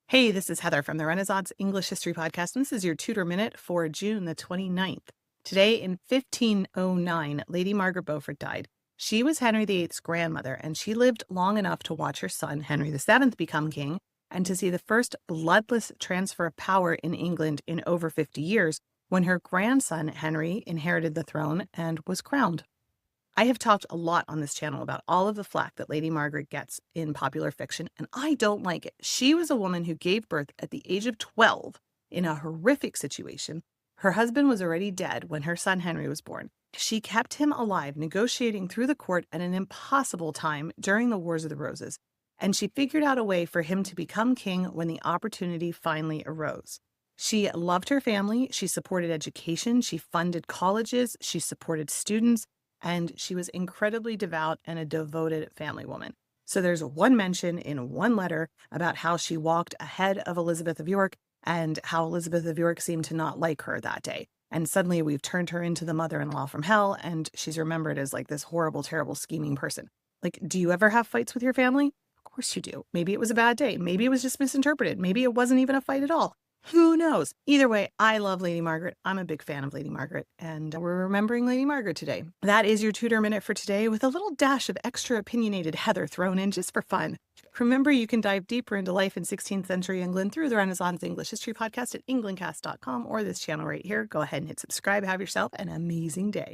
Hey, this is Heather from the Renaissance English History Podcast, and this is your Tutor Minute for June the 29th. Today, in 1509, Lady Margaret Beaufort died. She was Henry VIII's grandmother, and she lived long enough to watch her son, Henry VII, become king, and to see the first bloodless transfer of power in England in over 50 years, when her grandson, Henry, inherited the throne and was crowned. I have talked a lot on this channel about all of the flack that Lady Margaret gets in popular fiction, and I don't like it. She was a woman who gave birth at the age of 12 in a horrific situation. Her husband was already dead when her son Henry was born. She kept him alive, negotiating through the court at an impossible time during the Wars of the Roses, and she figured out a way for him to become king when the opportunity finally arose. She loved her family, she supported education, she funded colleges, she supported students, and she was incredibly devout and a devoted family woman. So there's one mention in one letter about how she walked ahead of Elizabeth of York and how Elizabeth of York seemed to not like her that day. And suddenly we've turned her into the mother-in-law from hell, and she's remembered as like this horrible, terrible, scheming person. Like, do you ever have fights with your family? Of course you do. Maybe it was a bad day. Maybe it was just misinterpreted. Maybe it wasn't even a fight at all. Who knows? Either way, I love Lady Margaret. I'm a big fan of Lady Margaret, and we're remembering Lady Margaret today. That is your Tutor Minute for today, with a little dash of extra opinionated Heather thrown in just for fun. Remember, you can dive deeper into life in 16th century England through the Renaissance English History Podcast at englandcast.com or this channel right here. Go ahead and hit subscribe. Have yourself an amazing day.